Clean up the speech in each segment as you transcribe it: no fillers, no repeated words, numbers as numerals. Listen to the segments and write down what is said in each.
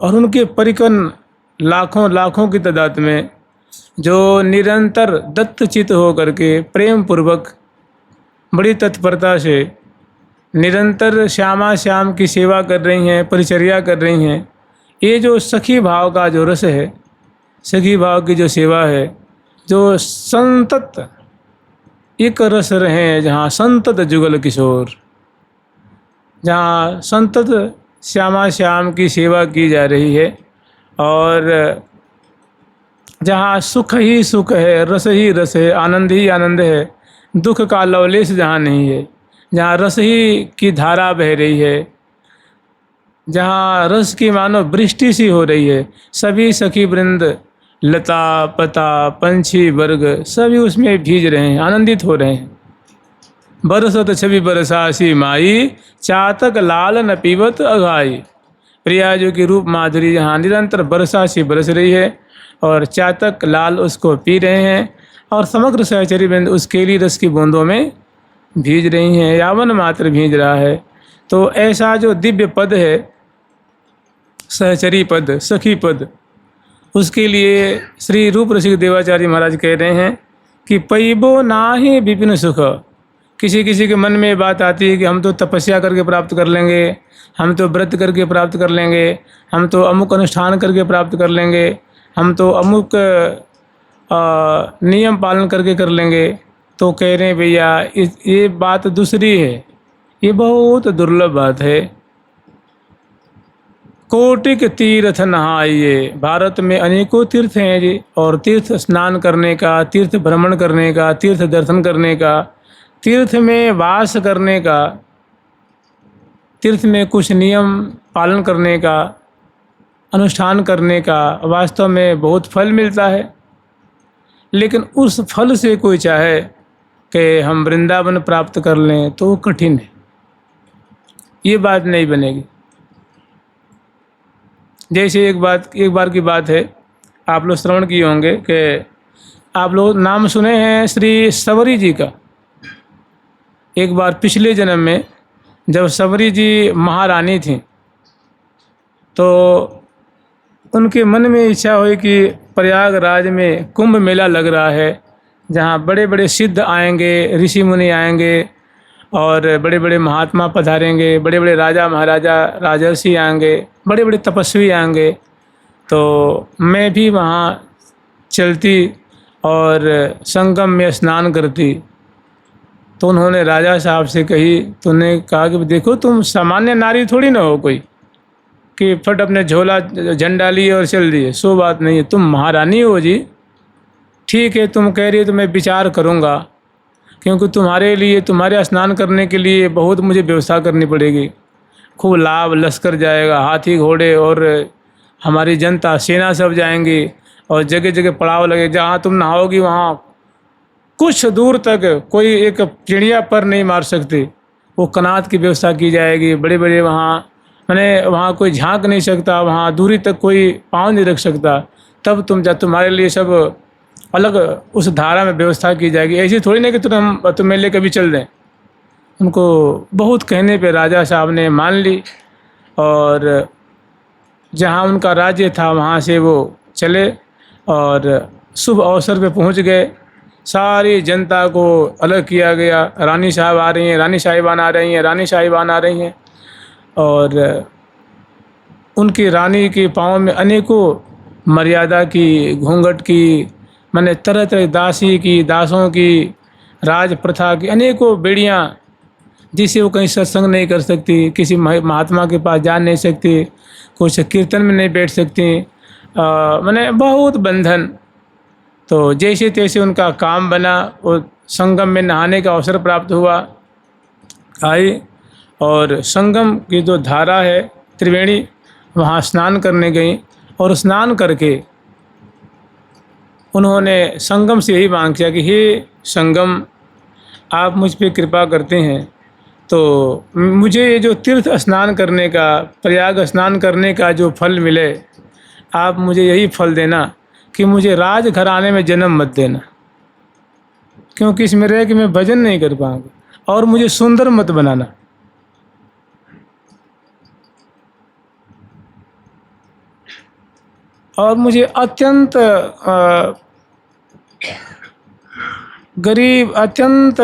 और उनके परिकन लाखों लाखों की तादाद में जो निरंतर दत्तचित हो करके प्रेम पूर्वक बड़ी तत्परता से निरंतर श्यामा श्याम की सेवा कर रही हैं, परिचर्या कर रही हैं। ये जो सखी भाव का जो रस है, सखी भाव की जो सेवा है, जो संतत एक रस रहे हैं, जहाँ संतत जुगल किशोर, जहाँ संतत श्यामा श्याम की सेवा की जा रही है, और जहाँ सुख ही सुख है, रस ही रस है, आनंद ही आनंद है, दुख का लवलेश जहाँ नहीं है, जहाँ रस ही की धारा बह रही है, जहाँ रस की मानो वृष्टि सी हो रही है, सभी सखी वृंद, लता पता पंछी वर्ग सभी उसमें भीज रहे हैं, आनंदित हो रहे हैं। बरसत छवि बरसासी माई, चातक लाल न पीवत अघाई। प्रियाजू की रूप माधुरी जहाँ निरंतर बरसा सी बरस रही है और चातक लाल उसको पी रहे हैं, और समग्र सहचरी वृंद उस केली रस की बूंदों में भीज रही हैं, यावन मात्र भीज रहा है। तो ऐसा जो दिव्य पद है, सहचरी पद, सखी पद, उसके लिए श्री रूप रसिक देवाचार्य महाराज कह रहे हैं कि पैबो नाहि विपिन सुख। किसी किसी के मन में ये बात आती है कि हम तो तपस्या करके प्राप्त कर लेंगे, हम तो व्रत करके प्राप्त कर लेंगे, हम तो अमुक अनुष्ठान करके प्राप्त कर लेंगे, हम तो अमुक नियम पालन करके कर लेंगे। तो कह रहे हैं भैया ये बात दूसरी है, ये बहुत दुर्लभ बात है। कोटिक तीर्थ नहाइए, भारत में अनेकों तीर्थ हैं जी, और तीर्थ स्नान करने का, तीर्थ भ्रमण करने का, तीर्थ दर्शन करने का, तीर्थ में वास करने का, तीर्थ में कुछ नियम पालन करने का, अनुष्ठान करने का वास्तव में बहुत फल मिलता है। लेकिन उस फल से कोई चाहे कि हम वृंदावन प्राप्त कर लें तो कठिन है, ये बात नहीं बनेगी। जैसे एक बार की बात है, आप लोग श्रवण किए होंगे कि आप लोग नाम सुने हैं श्री सवरी जी का। एक बार पिछले जन्म में जब सवरी जी महारानी थीं, तो उनके मन में इच्छा हुई कि प्रयागराज में कुंभ मेला लग रहा है, जहाँ बड़े बड़े सिद्ध आएंगे, ऋषि मुनि आएंगे, और बड़े बड़े महात्मा पधारेंगे, बड़े बड़े राजा महाराजा राजर्षि आएंगे, बड़े बड़े तपस्वी आएंगे। तो मैं भी वहाँ चलती और संगम में स्नान करती। तो उन्होंने राजा साहब से कही, तो उन्होंने कहा कि देखो तुम सामान्य नारी थोड़ी ना हो कोई कि फट अपने झोला झंडा लिए और चल दिए, सो बात नहीं है, तुम महारानी हो जी। ठीक है, तुम कह रही हो तो मैं विचार करूँगा, क्योंकि तुम्हारे लिए, तुम्हारे स्नान करने के लिए बहुत मुझे व्यवस्था करनी पड़ेगी। खूब लाभ लश्कर जाएगा, हाथी घोड़े और हमारी जनता सेना सब जाएंगी, और जगह जगह पड़ाव लगे। जहाँ तुम नहाओगी वहाँ कुछ दूर तक कोई एक चिड़िया पर नहीं मार सकती, वो कनात की व्यवस्था की जाएगी। बड़े बड़े वहाँ मैंने वहाँ कोई झांक नहीं सकता, वहाँ दूरी तक कोई पाँव नहीं रख सकता। तब तुम्हारे लिए सब अलग उस धारा में व्यवस्था की जाएगी। ऐसी थोड़ी नहीं कि तुम्हें ले कभी चल दें। उनको बहुत कहने पे राजा साहब ने मान ली, और जहाँ उनका राज्य था वहाँ से वो चले और शुभ अवसर पे पहुँच गए। सारी जनता को अलग किया गया, रानी साहब आ रही हैं, रानी साहिबान आ रही हैं, रानी साहिबान आ रही हैं, और उनकी रानी के पाँव में अनेकों मर्यादा की, घूंघट की, माने तरह तरह दासी की, दासों की, राज प्रथा की अनेकों बेड़ियाँ, जिससे वो कहीं सत्संग नहीं कर सकती, किसी महात्मा के पास जा नहीं सकती, कुछ कीर्तन में नहीं बैठ सकती, माने बहुत बंधन। तो जैसे तैसे उनका काम बना, वो संगम में नहाने का अवसर प्राप्त हुआ, आई और संगम की जो धारा है त्रिवेणी, वहाँ स्नान करने गई, और स्नान करके उन्होंने संगम से यही मांग किया कि हे संगम, आप मुझ पे कृपा करते हैं तो मुझे ये जो तीर्थ स्नान करने का, प्रयाग स्नान करने का जो फल मिले, आप मुझे यही फल देना कि मुझे राज घराने में जन्म मत देना, क्योंकि इसमें रह कि मैं भजन नहीं कर पाऊँगा, और मुझे सुंदर मत बनाना। और मुझे अत्यंत गरीब, अत्यंत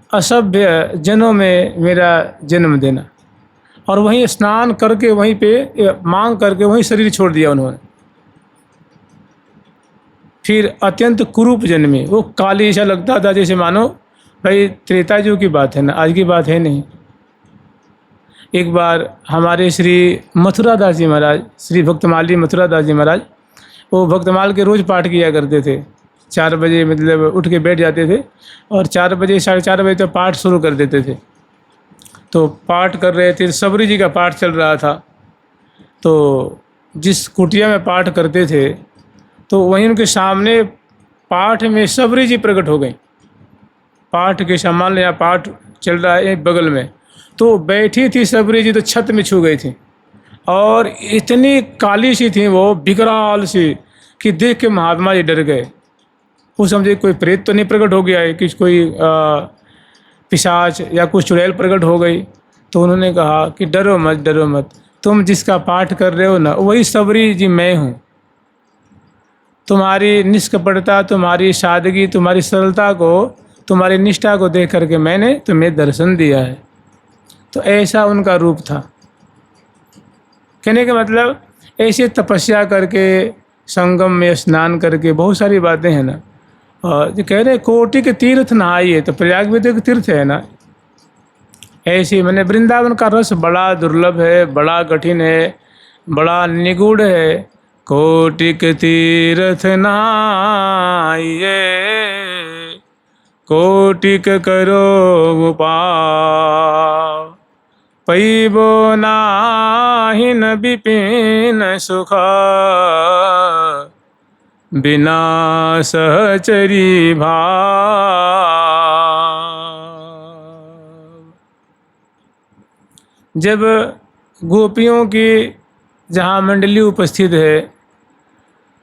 असभ्य जनों में मेरा जन्म देना, और वहीं स्नान करके वहीं पे मांग करके वहीं शरीर छोड़ दिया उन्होंने। फिर अत्यंत कुरूप जन्मे, वो काली ऐसा लगता था जैसे मानो भाई त्रेता युग की बात है ना, आज की बात है नहीं। एक बार हमारे श्री मथुरा दास जी महाराज, श्री भक्तमाली मथुरा दास जी महाराज, वो भक्तमाल के रोज़ पाठ किया करते थे। 4 बजे मतलब उठ के बैठ जाते थे और 4 बजे 4:30 बजे तक पाठ शुरू कर देते थे। तो पाठ कर रहे थे, सबरी जी का पाठ चल रहा था। तो जिस कुटिया में पाठ करते थे तो वहीं उनके सामने पाठ में सबरी जी प्रकट हो गई। पाठ के सामान या पाठ चल रहा है बगल में, तो बैठी थी सबरी जी तो छत में छू गई थी, और इतनी काली सी थी वो, विकराल सी, कि देख के महात्मा जी डर गए। वो समझे कोई प्रेत तो नहीं प्रकट हो गया है, कि कोई पिशाच या कुछ चुड़ैल प्रकट हो गई। तो उन्होंने कहा कि डरो मत, डरो मत, तुम जिसका पाठ कर रहे हो ना वही सबरी जी मैं हूँ। तुम्हारी निष्कपटता, तुम्हारी सादगी, तुम्हारी सरलता को, तुम्हारी निष्ठा को देख करके मैंने तुम्हें दर्शन दिया है। तो ऐसा उनका रूप था। कहने का मतलब ऐसे तपस्या करके, संगम में स्नान करके, बहुत सारी बातें हैं ना। और जो कह रहे कोटि के तीर्थ नहाइए, तो प्रयाग भी तो एक तीर्थ है ना। ऐसे मैंने वृंदावन का रस बड़ा दुर्लभ है, बड़ा कठिन है, बड़ा निगूढ़ है। कोटिक तीर्थ नहाइए, कोटिक करो उपाय, पैबो नाहिन विपिन सुख, बिना सहचरी भाव। जब गोपियों की जहाँ मंडली उपस्थित है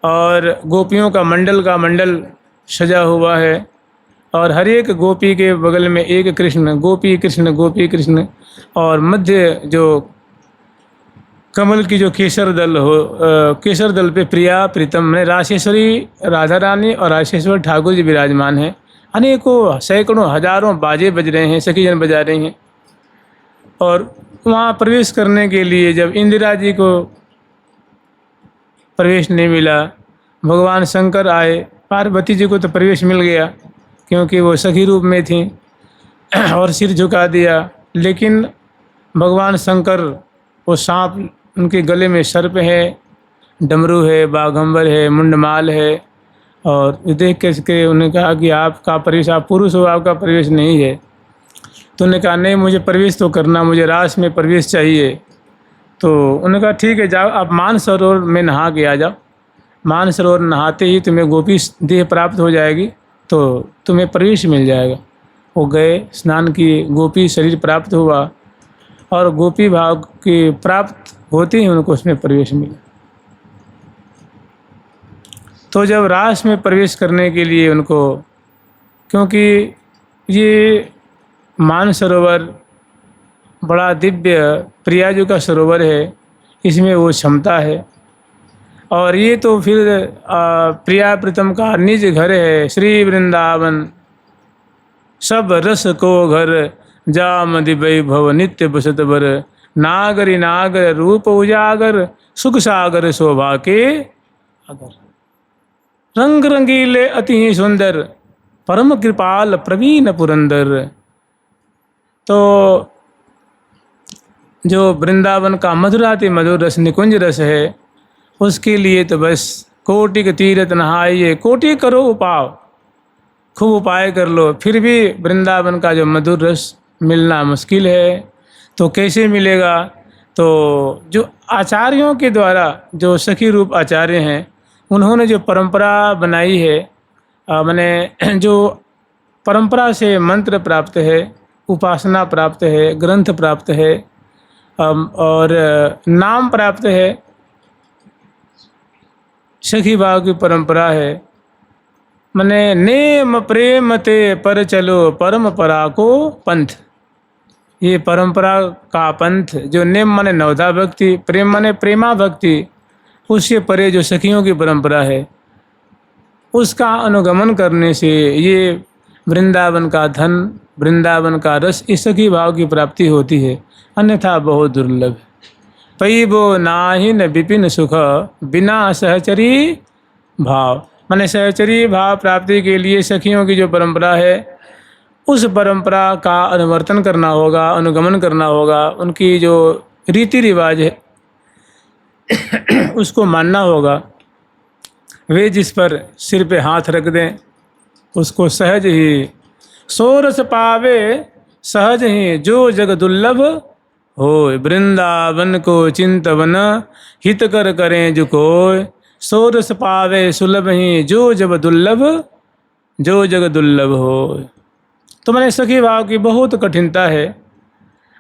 और गोपियों का मंडल सजा हुआ है, और हर एक गोपी के बगल में एक कृष्ण, गोपी कृष्ण, गोपी कृष्ण, और मध्य जो कमल की जो केसर दल हो, केसर दल पे प्रिया प्रीतम में राशेश्वरी राधा रानी और राशेश्वर ठाकुर जी विराजमान हैं। अनेकों सैकड़ों हजारों बाजे बज रहे हैं, सखी जन बजा रही हैं। और वहाँ प्रवेश करने के लिए जब इंदिरा जी को प्रवेश नहीं मिला, भगवान शंकर आए, पार्वती जी को तो प्रवेश मिल गया क्योंकि वो सखी रूप में थी, और सिर झुका दिया। लेकिन भगवान शंकर, वो सांप, उनके गले में सर्प है, डमरू है, बाघंबर है, मुंडमाल है, और देख के उन्होंने कहा कि आपका प्रवेश, आप पुरुष हो, आपका प्रवेश नहीं है। तो उन्होंने कहा नहीं, मुझे प्रवेश तो करना, मुझे रास में प्रवेश चाहिए। तो उन्होंने कहा ठीक है, जाओ आप मानसरोवर में नहा के आ जाओ। मानसरोवर नहाते ही तुम्हें गोपी देह प्राप्त हो जाएगी, तो तुम्हें प्रवेश मिल जाएगा। वो गए, स्नान किए, गोपी शरीर प्राप्त हुआ, और गोपी भाव की प्राप्त होते ही उनको उसमें प्रवेश मिला। तो जब रास में प्रवेश करने के लिए उनको, क्योंकि ये मानसरोवर बड़ा दिव्य प्रियाजू का सरोवर है, इसमें वो क्षमता है। और ये तो फिर प्रिया प्रीतम का निज घर है, श्री वृंदावन सब रस को घर, जाम वैभव नित्य बसत बर, नागरी नागर रूप उजागर, सुख सागर शोभा के अगर, रंग रंगीले अति ही सुंदर, परम कृपाल प्रवीण पुरंदर। तो जो वृंदावन का मधुराति मधुर रस निकुंज रस है, उसके लिए तो बस कोटि के तीर्थ नहाइए, कोटि करो उपाय, खूब उपाय कर लो, फिर भी वृंदावन का जो मधुर रस मिलना मुश्किल है। तो कैसे मिलेगा? तो जो आचार्यों के द्वारा, जो सखी रूप आचार्य हैं, उन्होंने जो परंपरा बनाई है, माने जो परंपरा से मंत्र प्राप्त है, उपासना प्राप्त है, ग्रंथ प्राप्त है, और नाम प्राप्त है, सखी भाव की परंपरा है। मने नेम प्रेम ते पर चलो, परम परा को पंथ। ये परंपरा का पंथ जो नेम माने नवधा भक्ति, प्रेम माने प्रेमा भक्ति, उससे परे जो सखियों की परंपरा है उसका अनुगमन करने से ये वृंदावन का धन, वृंदावन का रस, इस सखी भाव की प्राप्ति होती है, अन्यथा बहुत दुर्लभ है। पैबो नाहिन विपिन सुख बिना सहचरी भाव, माने सहचरी भाव प्राप्ति के लिए सखियों की जो परंपरा है उस परंपरा का अनुवर्तन करना होगा, अनुगमन करना होगा, उनकी जो रीति रिवाज है उसको मानना होगा। वे जिस पर सिर पे हाथ रख दें उसको सहज ही सोरस पावे, सहज ही जो जग दुर्लभ हो, वृंदावन को चिंतवन हित कर करें जो कोय, सोरस पावे सुलभ ही जो जब दुर्लभ, जो जग दुर्लभ हो। तो मैंने सखी भाव की बहुत कठिनता है।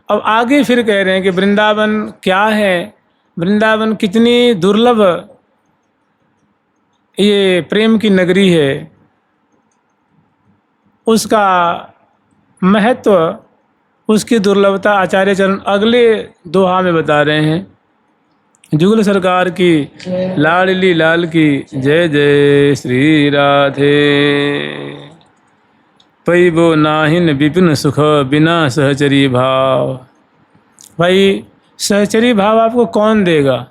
अब आगे फिर कह रहे हैं कि वृंदावन क्या है, वृंदावन कितनी दुर्लभ ये प्रेम की नगरी है, उसका महत्व, उसकी दुर्लभता आचार्य चरण अगले दोहा में बता रहे हैं। जुगल सरकार की लाडली लाल की जय जय श्री राधे। पैबो नाहिन विपिन सुख बिना सहचरी भाव। भाई सहचरी भाव आपको कौन देगा?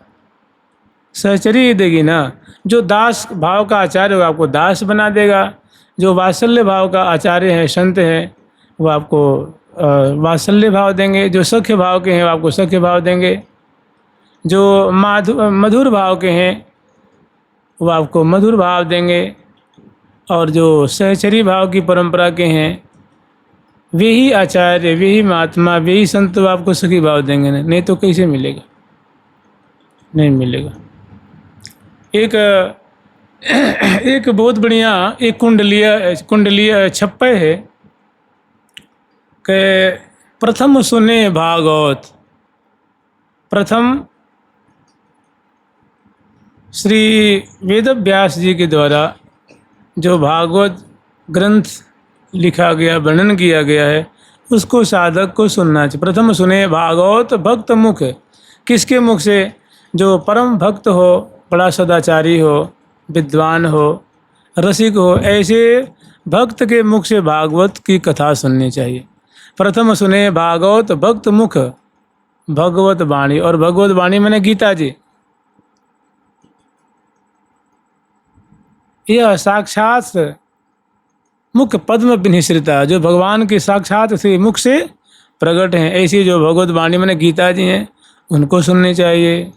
सहचरी देगी ना। जो दास भाव का आचार्य वो आपको दास बना देगा, जो वात्सल्य भाव का आचार्य है, संत है, वो आपको वात्सल्य भाव देंगे, जो सख्य भाव के हैं वो आपको सख्य भाव देंगे, जो मधुर भाव के हैं वो आपको मधुर भाव देंगे, और जो सहचरी भाव की परंपरा के हैं वे ही आचार्य, वे ही महात्मा, वे ही संत आपको सखी भाव देंगे। नहीं तो कैसे मिलेगा? नहीं मिलेगा। एक बहुत बढ़िया एक कुंडलीय छप्पे है कि प्रथम सुने भागवत। प्रथम श्री वेदव्यास जी के द्वारा जो भागवत ग्रंथ लिखा गया, वर्णन किया गया है, उसको साधक को सुनना चाहिए। प्रथम सुने भागवत भक्त मुख। किसके मुख से? जो परम भक्त हो, बड़ा सदाचारी हो, विद्वान हो, रसिक हो, ऐसे भक्त के मुख से भागवत की कथा सुननी चाहिए। प्रथम सुने भागवत भक्त मुख भगवत वाणी। और भगवत वाणी मैंने गीता जी। यह साक्षात मुख पद्म विनिश्रिता, जो भगवान के साक्षात से मुख से प्रकट हैं, ऐसी जो भगवत वाणी मैंने गीता जी हैं उनको सुननी चाहिए।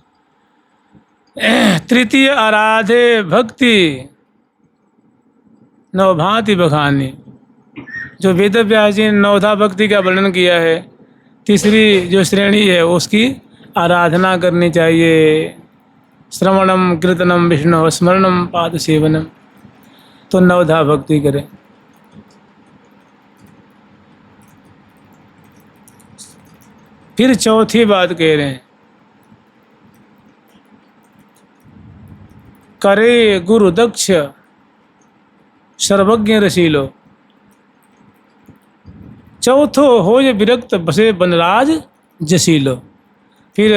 तृतीय आराधे भक्ति नवभांति बखानी। जो वेदव्यास जी ने नवधा भक्ति का वर्णन किया है, तीसरी जो श्रेणी है उसकी आराधना करनी चाहिए। श्रवणम कीर्तनम विष्णु स्मरणम पाद सेवनम। तो नवधा भक्ति करें। फिर चौथी बात कह रहे हैं, करे गुरु दक्ष सर्वज्ञ रसीलो। चौथो हो ये विरक्त बसे बनराज जसीलो। फिर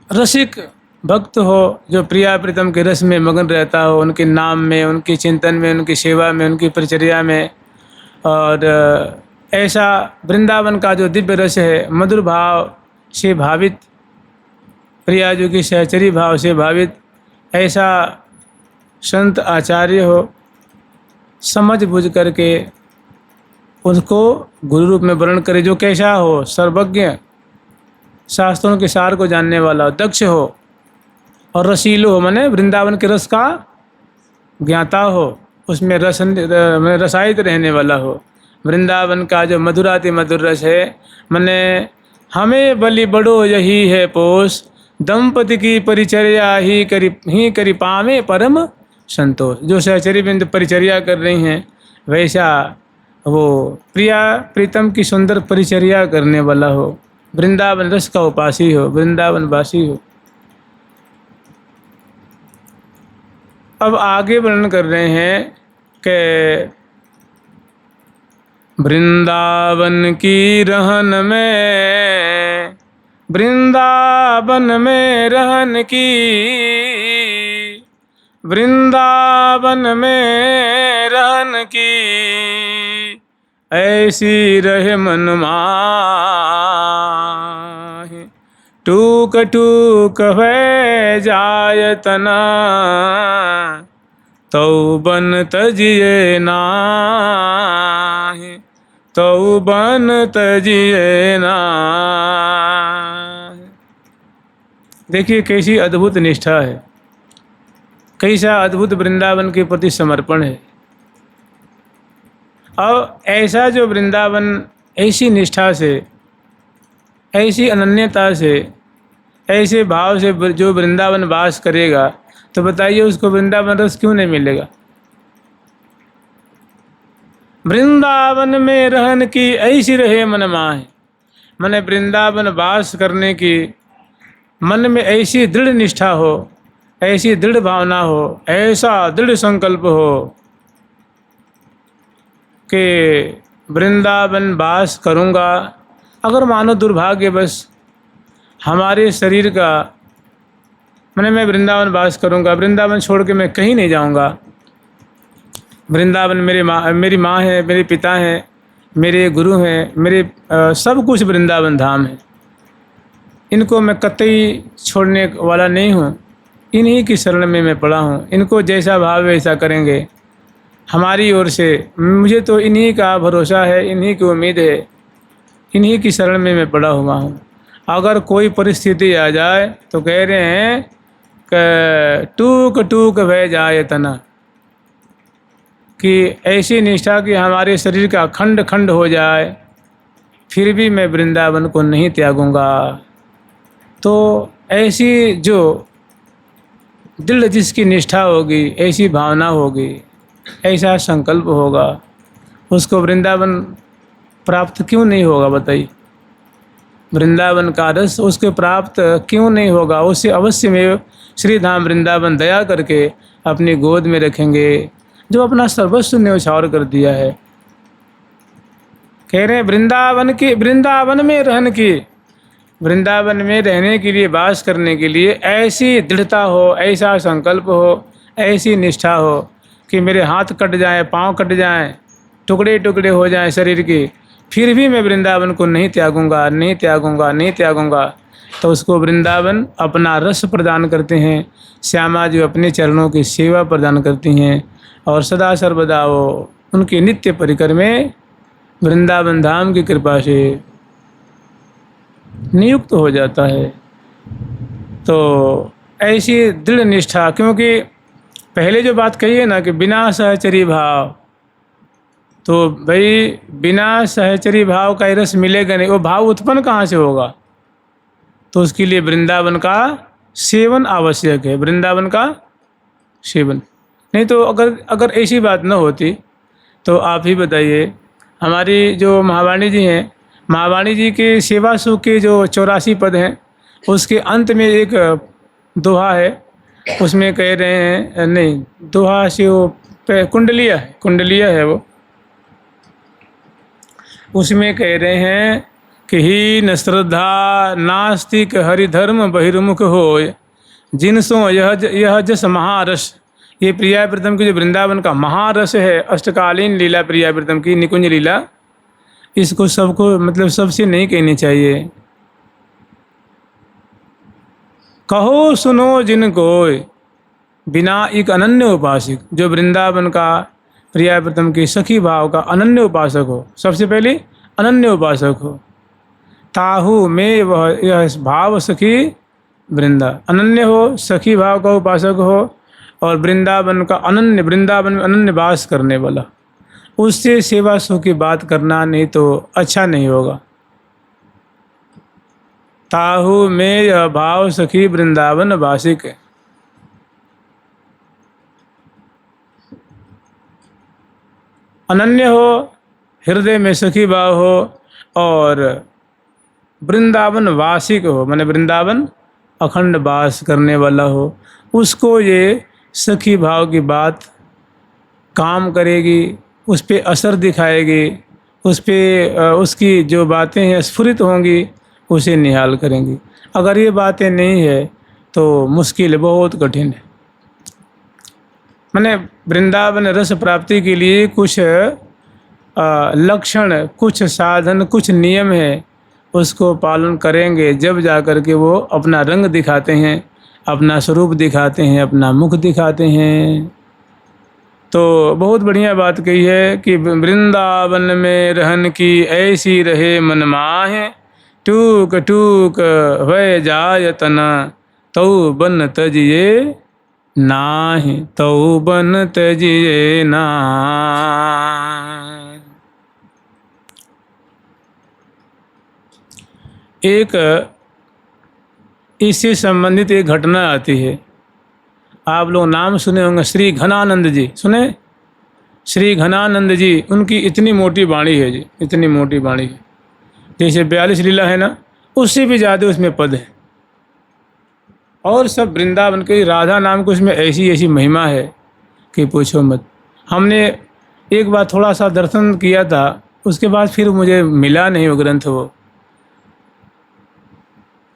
रसिक भक्त हो, जो प्रिया प्रीतम के रस में मगन रहता हो, उनके नाम में, उनके चिंतन में, उनकी सेवा में, उनकी परिचर्या में, और ऐसा वृंदावन का जो दिव्य रस है, मधुर भाव से भावित, प्रिया जी की सहचरी भाव से भावित ऐसा संत आचार्य हो, समझ बुझ करके उसको गुरु रूप में वर्णन करे। जो कैसा हो? सर्वज्ञ, शास्त्रों के सार को जानने वाला हो, दक्ष हो, और रसीलो हो, माने वृंदावन के रस का ज्ञाता हो, उसमें रसायित रहने वाला हो। वृंदावन का जो मधुराति मधुर रस है, माने हमें बलि बड़ो यही है पोष, दंपति की परिचर्या ही करी पावे परम संतोष। जो सहचरी बिंद परिचर्या कर रही हैं, वैसा वो प्रिया प्रीतम की सुंदर परिचर्या करने वाला हो, वृंदावन रस का उपासी हो, वृंदावन वासी हो। अब आगे वर्णन कर रहे हैं कि वृंदावन की रहन में, वृंदावन में रहन की, वृंदावन में रहन की, ऐसी रहे मन माहि। टूक टूक है जाय तना, तौ बन तजिए नाहि, तौ बन तजिए नाहि। देखिए कैसी अद्भुत निष्ठा है, कैसा अद्भुत वृंदावन के प्रति समर्पण है। अब ऐसा जो वृंदावन ऐसी निष्ठा से, ऐसी अनन्यता से, ऐसे भाव से जो वृंदावन वास करेगा, तो बताइए उसको वृंदावन रस क्यों नहीं मिलेगा। वृंदावन में रहन की ऐसी रहे मन माहि, मन वृंदावन वास करने की मन में ऐसी दृढ़ निष्ठा हो, ऐसी दृढ़ भावना हो, ऐसा दृढ़ संकल्प हो कि वृंदावन वास करूँगा। अगर मानो दुर्भाग्यवश हमारे शरीर का मैं वृंदावन वास करूँगा, वृंदावन छोड़ के मैं कहीं नहीं जाऊँगा। वृंदावन मेरी माँ है, मेरे पिता हैं, मेरे गुरु हैं, मेरे सब कुछ वृंदावन धाम है। इनको मैं कतई छोड़ने वाला नहीं हूँ, इन्हीं की शरण में मैं पड़ा हूँ। इनको जैसा भाव वैसा करेंगे हमारी ओर से। मुझे तो इन्हीं का भरोसा है, इन्हीं की उम्मीद है, इन्हीं की शरण में मैं पड़ा हुआ हूँ। अगर कोई परिस्थिति आ जाए तो कह रहे हैं कि टूक टूक भय जाए तना, कि ऐसी निष्ठा कि हमारे शरीर का खंड खंड हो जाए, फिर भी मैं वृंदावन को नहीं त्यागूंगा। तो ऐसी जो दृढ़ जिसकी निष्ठा होगी, ऐसी भावना होगी, ऐसा संकल्प होगा, उसको वृंदावन प्राप्त क्यों नहीं होगा बताइए। वृंदावन का रस उसके प्राप्त क्यों नहीं होगा। उसे अवश्य में श्री धाम वृंदावन दया करके अपनी गोद में रखेंगे, जो अपना सर्वस्व न्यौछावर कर दिया है। कह रहे हैं वृंदावन की, वृंदावन में रहन की, वृंदावन में रहने के लिए, वास करने के लिए ऐसी दृढ़ता हो, ऐसा संकल्प हो, ऐसी निष्ठा हो कि मेरे हाथ कट जाएं, पाँव कट जाएं, टुकड़े टुकड़े हो जाएं शरीर के, फिर भी मैं वृंदावन को नहीं त्यागूंगा, नहीं त्यागूंगा, नहीं त्यागूंगा। तो उसको वृंदावन अपना रस प्रदान करते हैं। श्यामा जी अपने चरणों की सेवा प्रदान करती हैं और सदा सर्वदा वो उनके नित्य परिकर में वृंदावन धाम की कृपा से नियुक्त हो जाता है। तो ऐसी दृढ़ निष्ठा, क्योंकि पहले जो बात कही है ना कि बिना सहचरी भाव, तो भाई बिना सहचरी भाव का रस मिलेगा नहीं। वो भाव उत्पन्न कहाँ से होगा। तो उसके लिए वृंदावन का सेवन आवश्यक है, वृंदावन का सेवन। नहीं तो अगर ऐसी बात न होती तो आप ही बताइए। हमारी जो महावाणी जी हैं, महावाणी जी के सेवा सुख के जो 84 पद हैं, उसके अंत में एक दोहा है, उसमें कह रहे हैं, नहीं दोहा से वो कुंडलिया है वो, उसमें कह रहे हैं कि हीन श्रद्धा नास्तिक हरिधर्म बहिर्मुख होय, जिनसो यह जस महारस। ये प्रियाव्रतम की जो वृंदावन का महारस है, अष्टकालीन लीला प्रियाव्रतम की निकुंज लीला, इसको सबको मतलब सबसे नहीं कहनी चाहिए। कहो सुनो जिन कोय बिना एक अनन्य उपासक, जो वृंदावन का प्रियाव्रतम की सखी भाव का अनन्य उपासक हो, सबसे पहले अनन्य उपासक हो। ताहू में वह यह भाव सखी वृंदा, अनन्य हो, सखी भाव का उपासक हो, और वृंदावन का अनन्य, वृंदावन में अनन्य वास करने वाला, उससे सेवा सुख की बात करना नहीं तो अच्छा नहीं होगा। ताहू में यह भाव सखी वृंदावन वासिक। अनन्य हो, हृदय में सखी भाव हो, और वृंदावन वासिक हो, माने वृंदावन अखंड वास करने वाला हो, उसको ये सखी भाव की बात काम करेगी, उस पे असर दिखाएगी, उस पर उसकी जो बातें हैं स्फुरित होंगी, उसे निहाल करेंगी। अगर ये बातें नहीं है तो मुश्किल है, बहुत कठिन है। मैंने वृंदावन रस प्राप्ति के लिए कुछ लक्षण, कुछ साधन, कुछ नियम है, उसको पालन करेंगे जब जा कर के वो अपना रंग दिखाते हैं, अपना स्वरूप दिखाते हैं, अपना मुख दिखाते हैं। तो बहुत बढ़िया बात कही है कि वृंदावन में रहन की ऐसी रहे मन माहे, टूक टूक वह जाय तना तौ बन तजिए नाहि, तौ बन तजिए ना। एक इससे संबंधित एक घटना आती है। आप लोग नाम सुने होंगे, श्री घनानंद जी सुने? श्री घनानंद जी, उनकी इतनी मोटी वाणी है जी, इतनी मोटी वाणी है, जैसे 42 लीला है ना, उससे भी ज़्यादा उसमें पद है। और सब वृंदावन के राधा नाम को उसमें ऐसी ऐसी महिमा है कि पूछो मत। हमने एक बार थोड़ा सा दर्शन किया था, उसके बाद फिर मुझे मिला नहीं वो ग्रंथ वो,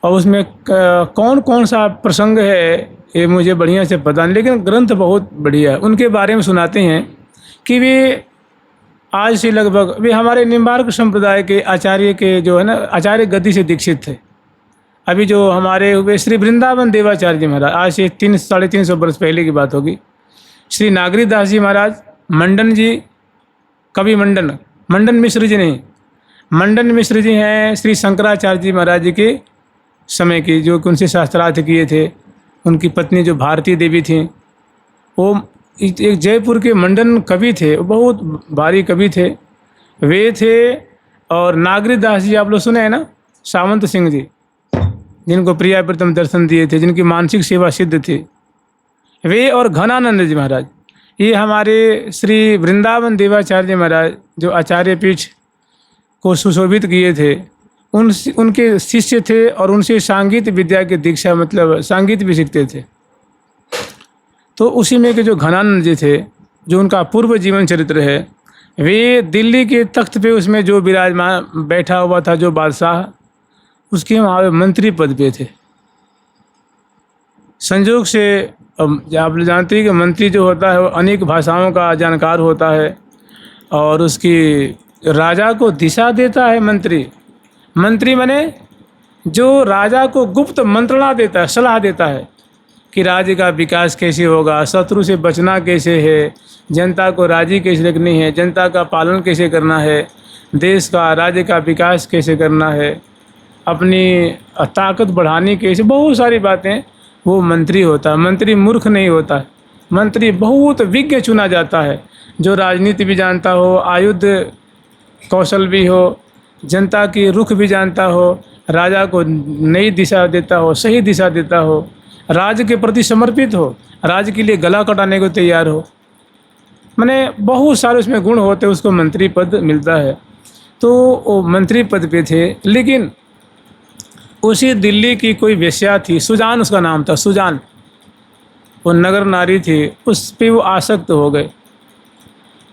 और उसमें कौन कौन सा प्रसंग है ये मुझे बढ़िया से पता नहीं, लेकिन ग्रंथ बहुत बढ़िया है। उनके बारे में सुनाते हैं कि वे आज से लगभग वे हमारे निम्बार्क संप्रदाय के आचार्य के जो है ना, आचार्य गद्दी से दीक्षित थे। अभी जो हमारे हुए श्री वृंदावन देवाचार्य जी महाराज, आज से 300-350 वर्ष पहले की बात होगी। श्री नागरी दास जी महाराज, मंडन जी, कवि मंडन, मंडन मिश्र जी नहीं, मंडन मिश्र जी हैं श्री शंकराचार्य जी महाराज जी के समय की, जो उनसे शास्त्रार्थ किए थे। उनकी पत्नी जो भारती देवी थी, वो एक जयपुर के मंडन कवि थे, वो बहुत भारी कवि थे वे थे। और नागरी दास जी आप लोग सुने हैं ना, सावंत सिंह जी, जिनको प्रिया प्रथम दर्शन दिए थे, जिनकी मानसिक सेवा सिद्ध थी, वे और घनानंद जी महाराज, ये हमारे श्री वृंदावन देवाचार्य महाराज जो आचार्य पीठ को सुशोभित किए थे, उनके शिष्य थे। और उनसे सांगीत विद्या की दीक्षा, मतलब संगीत भी सीखते थे। तो उसी में के जो घनानंद जी थे, जो उनका पूर्व जीवन चरित्र है, वे दिल्ली के तख्त पे उसमें जो विराजमान बैठा हुआ था जो बादशाह, उसके वहाँ मंत्री पद पे थे। संयोग से आप जानते हैं कि मंत्री जो होता है वो अनेक भाषाओं का जानकार होता है, और उसकी राजा को दिशा देता है मंत्री। मंत्री माने जो राजा को गुप्त मंत्रणा देता है, सलाह देता है कि राज्य का विकास कैसे होगा, शत्रु से बचना कैसे है, जनता को राजी कैसे रखनी है, जनता का पालन कैसे करना है, देश का, राज्य का विकास कैसे करना है, अपनी ताकत बढ़ानी कैसे, बहुत सारी बातें वो मंत्री होता है। मंत्री मूर्ख नहीं होता है, मंत्री बहुत विज्ञ चुना जाता है, जो राजनीति भी जानता हो, आयुध कौशल भी हो, जनता की रुख भी जानता हो, राजा को नई दिशा देता हो, सही दिशा देता हो, राज्य के प्रति समर्पित हो, राज्य के लिए गला कटाने को तैयार हो, माने बहुत सारे उसमें गुण होते, उसको मंत्री पद मिलता है। तो वो मंत्री पद पे थे। लेकिन उसी दिल्ली की कोई वेश्या थी, सुजान उसका नाम था, सुजान, वो नगर नारी थी, उस पे वो आसक्त हो गए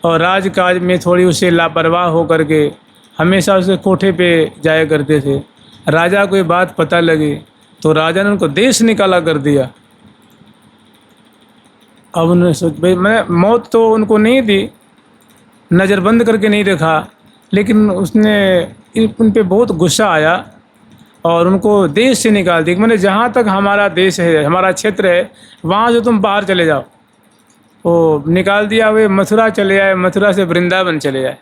और राजकाज में थोड़ी उसे लापरवाह हो करके हमेशा उसे कोठे पे जाया करते थे। राजा को ये बात पता लगी तो राजा ने उनको देश निकाला कर दिया। अब उन्होंने सोच भाई, मैं मौत तो उनको नहीं दी, नज़रबंद करके नहीं रखा, लेकिन उसने उन पे बहुत गुस्सा आया और उनको देश से निकाल दिया। मैंने जहाँ तक हमारा देश है, हमारा क्षेत्र है, वहाँ से तुम बाहर चले जाओ। वो निकाल दिया, वे मथुरा चले आए, मथुरा से वृंदावन चले आए।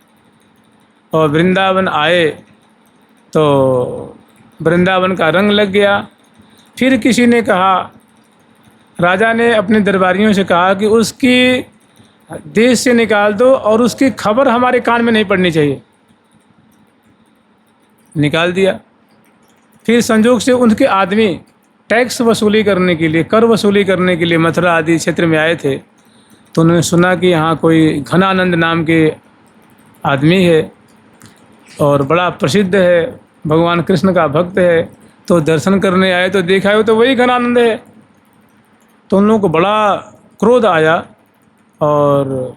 और वृंदावन आए तो वृंदावन का रंग लग गया। फिर किसी ने कहा, राजा ने अपने दरबारियों से कहा कि उसकी देश से निकाल दो और उसकी खबर हमारे कान में नहीं पड़नी चाहिए। निकाल दिया। फिर संजोग से उनके आदमी टैक्स वसूली करने के लिए, कर वसूली करने के लिए मथुरा आदि क्षेत्र में आए थे। तो उन्होंने सुना कि यहाँ कोई घनानंद नाम के आदमी है और बड़ा प्रसिद्ध है, भगवान कृष्ण का भक्त है। तो दर्शन करने आए तो देखा हो तो वही घनानंद है। तो उन लोगों को बड़ा क्रोध आया और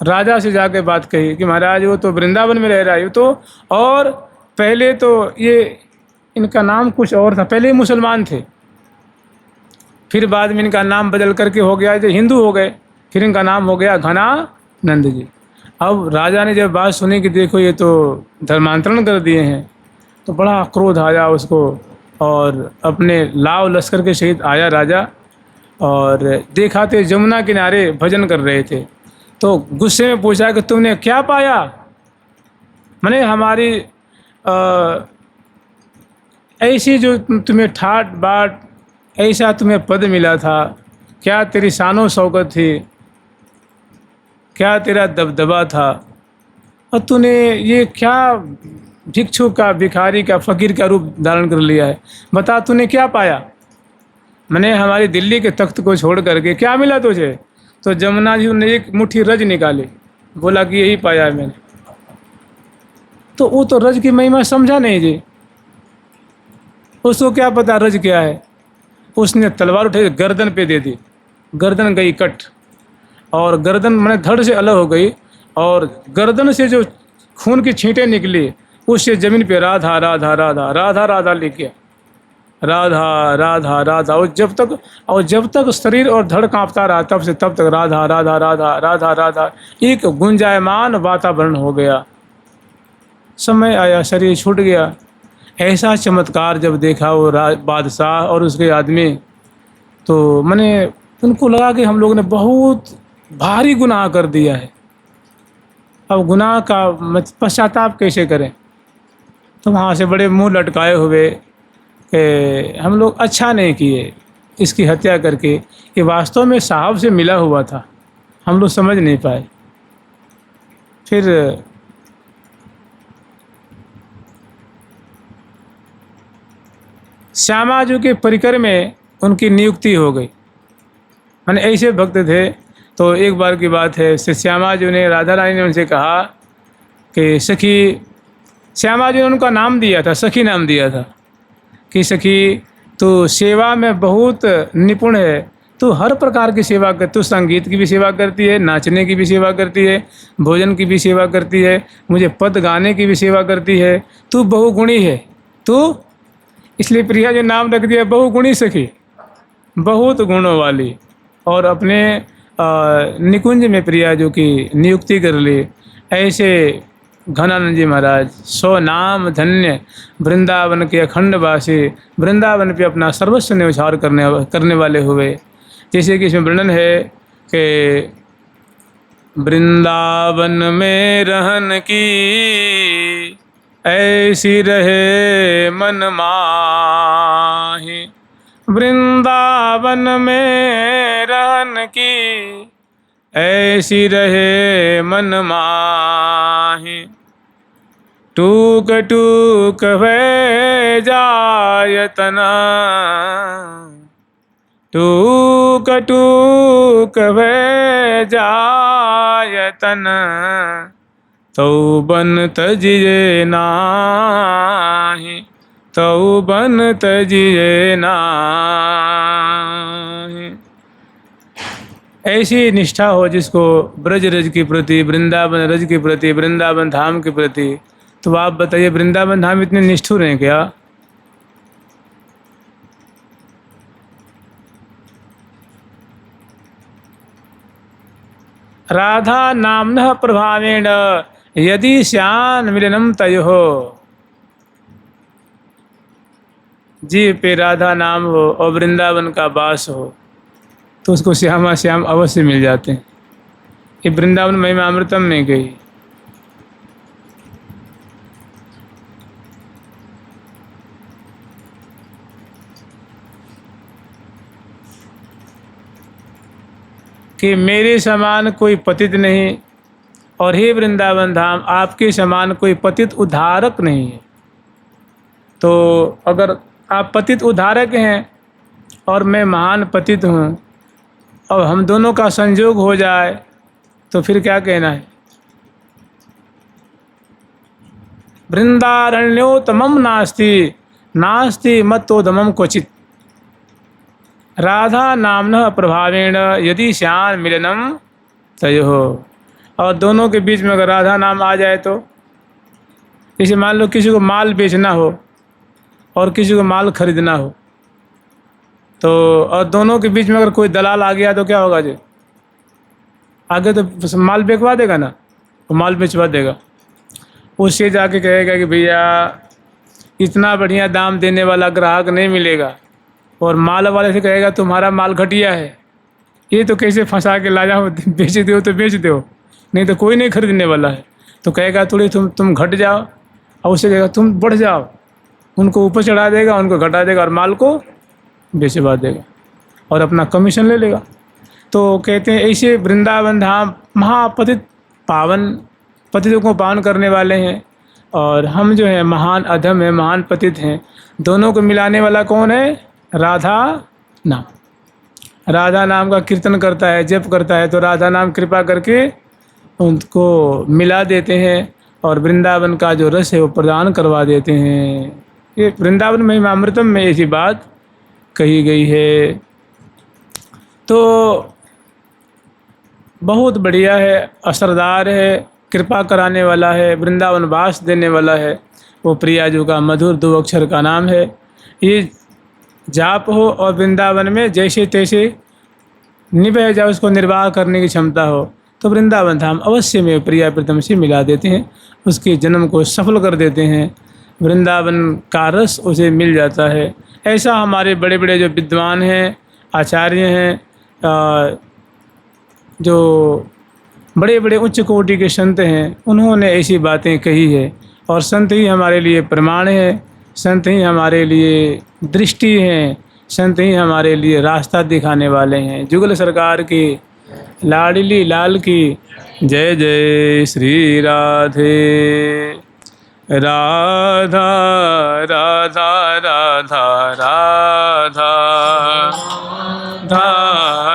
राजा से जाके बात कही कि महाराज वो तो वृंदावन में रह रहा है, तो और पहले तो ये इनका नाम कुछ और था, पहले मुसलमान थे, फिर बाद में इनका नाम बदल करके हो गया, जो हिंदू हो गए, फिर इनका नाम हो गया घनानंद जी। अब राजा ने जब बात सुनी कि देखो ये तो धर्मांतरण कर दिए हैं, तो बड़ा क्रोध आया उसको, और अपने लाव लश्कर के सहित आया राजा, और देखा थे जमुना किनारे भजन कर रहे थे, तो गुस्से में पूछा कि तुमने क्या पाया, मैंने हमारी ऐसी जो तुम्हें ठाट बाट ऐसा तुम्हें पद मिला था, क्या तेरी शानो शौकत थी, क्या तेरा दबदबा था, और तूने ये क्या भिक्षु का, भिखारी का, फकीर का रूप धारण कर लिया है, बता तूने क्या पाया। मैंने हमारी दिल्ली के तख्त को छोड़ करके क्या मिला तुझे। तो जमुना जी ने एक मुट्ठी रज निकाली, बोला कि यही पाया है मैंने। तो वो तो रज की महिमा समझा नहीं जी, उसको क्या पता रज क्या है। उसने तलवार उठाई, गर्दन पे दे दी, गर्दन गई कट, और गर्दन मैंने धड़ से अलग हो गई, और गर्दन से जो खून की छींटें निकली उससे जमीन पे राधा राधा राधा राधा राधा लिख गया, राधा राधा राधा। और जब तक शरीर और धड़ कांपता रहा, तब से तब तक राधा राधा राधा राधा राधा एक गुंजायमान वातावरण हो गया। समय आया, शरीर छूट गया। ऐसा चमत्कार जब देखा वो बादशाह और उसके आदमी, तो मैंने उनको लगा कि हम लोगों ने बहुत भारी गुनाह कर दिया है, अब गुनाह का पश्चाताप कैसे करें। तो वहाँ से बड़े मुंह लटकाए हुए कि हम लोग अच्छा नहीं किए इसकी हत्या करके, कि वास्तव में साहब से मिला हुआ था, हम लोग समझ नहीं पाए। फिर श्यामा जी के परिकर में उनकी नियुक्ति हो गई। मैंने ऐसे भक्त थे, तो एक बार की बात है, श्यामा जी ने, राधा रानी ने उनसे कहा कि सखी, श्यामा जी ने उनका नाम दिया था, सखी नाम दिया था, कि सखी तू सेवा में बहुत निपुण है, तू हर प्रकार की सेवा कर, तू संगीत की भी सेवा करती है, नाचने की भी सेवा करती है, भोजन की भी सेवा करती है, मुझे पद गाने की भी सेवा करती है, तू बहुगुणी है। तू इसलिए प्रिया जो नाम रख दिया बहुगुणी सखी, बहुत गुणों वाली। और अपने निकुंज में प्रिया जो की नियुक्ति कर ली। ऐसे घनानंद जी महाराज सो नाम धन्य वृंदावन के अखंड वासी, वृंदावन पे अपना सर्वस्व न्यौछावर करने वाले हुए। जैसे कि इसमें वर्णन है कि वृंदावन में रहन की ऐसी रहे मन माही, वृंदावन में रहन की ऐसी रहे मन माही, टूक टूक वे जाय तना, टूक टूक वे जाय तन, तौबन तजिए नाही, तौबन तजिए नाही। ऐसी निष्ठा हो जिसको ब्रज रज के प्रति, वृंदावन रज के प्रति, वृंदावन धाम के प्रति। तो आप बताइए वृंदावन धाम इतने निष्ठुर हैं क्या? राधा नाम्नः प्रभावेण यदि श्यान मिलनम तयोः, जीव पे राधा नाम हो और वृंदावन का वास हो तो उसको श्यामा श्याम अवश्य मिल जाते हैं। ये वृंदावन महिमा अमृतम में गई। कि मेरे समान कोई पतित नहीं, और हे वृंदावन धाम आपके समान कोई पतित उद्धारक नहीं है। तो अगर आप पतित उद्धारक हैं और मैं महान पतित हूँ और हम दोनों का संयोग हो जाए तो फिर क्या कहना है। वृंदारण्योत्तमम नास्ति नास्ति मत्तोदमम क्वचित, राधा नाम्नः प्रभावेण यदि श्यान मिलनम तयोः। और दोनों के बीच में अगर राधा नाम आ जाए तो, जैसे मान लो किसी को माल बेचना हो और किसी को माल खरीदना हो, तो और दोनों के बीच में अगर कोई दलाल आ गया तो क्या होगा जी? आगे तो माल बेचवा देगा ना, वो माल बेचवा देगा। उससे जाके कहेगा कि भैया इतना बढ़िया दाम देने वाला ग्राहक नहीं मिलेगा, और माल वाले से कहेगा तुम्हारा माल घटिया है, ये तो कैसे फंसा के ला जाओ, बेच दो तो बेच दो, नहीं तो कोई नहीं खरीदने वाला है। तो कहेगा थोड़ी तुम घट जाओ, और उससे कहेगा तुम बढ़ जाओ, उनको ऊपर चढ़ा देगा, उनको घटा देगा और माल को बेचवा देगा और अपना कमीशन ले लेगा। तो कहते हैं ऐसे वृंदावन धाम महापतित पावन, पतितों को पावन करने वाले हैं, और हम जो है महान अधम है, महान पतित हैं। दोनों को मिलाने वाला कौन है? राधा नाम। राधा नाम का कीर्तन करता है, जप करता है, तो राधा नाम कृपा करके उनको मिला देते हैं और वृंदावन का जो रस है वो प्रदान करवा देते हैं। ये वृंदावन महिमामृतम में ऐसी बात कही गई है। तो बहुत बढ़िया है, असरदार है, कृपा कराने वाला है, वृंदावन वास देने वाला है। वो प्रियाजू का मधुर 2 अक्षर का नाम है। ये जाप हो और वृंदावन में जैसे तैसे निभे जाए, उसको निर्वाह करने की क्षमता हो, तो वृंदावन धाम अवश्य में प्रिया प्रीतम से मिला देते हैं, उसके जन्म को सफल कर देते हैं, वृंदावन का रस उसे मिल जाता है। ऐसा हमारे बड़े बड़े जो विद्वान हैं, आचार्य हैं, जो बड़े बड़े उच्च कोटि के संत हैं, उन्होंने ऐसी बातें कही है। और संत ही हमारे लिए प्रमाण है, संत ही हमारे लिए दृष्टि हैं, संत ही हमारे लिए रास्ता दिखाने वाले हैं। जुगल सरकार की लाडली लाल की जय जय। श्री राधे राधा राधा राधा राधा राधा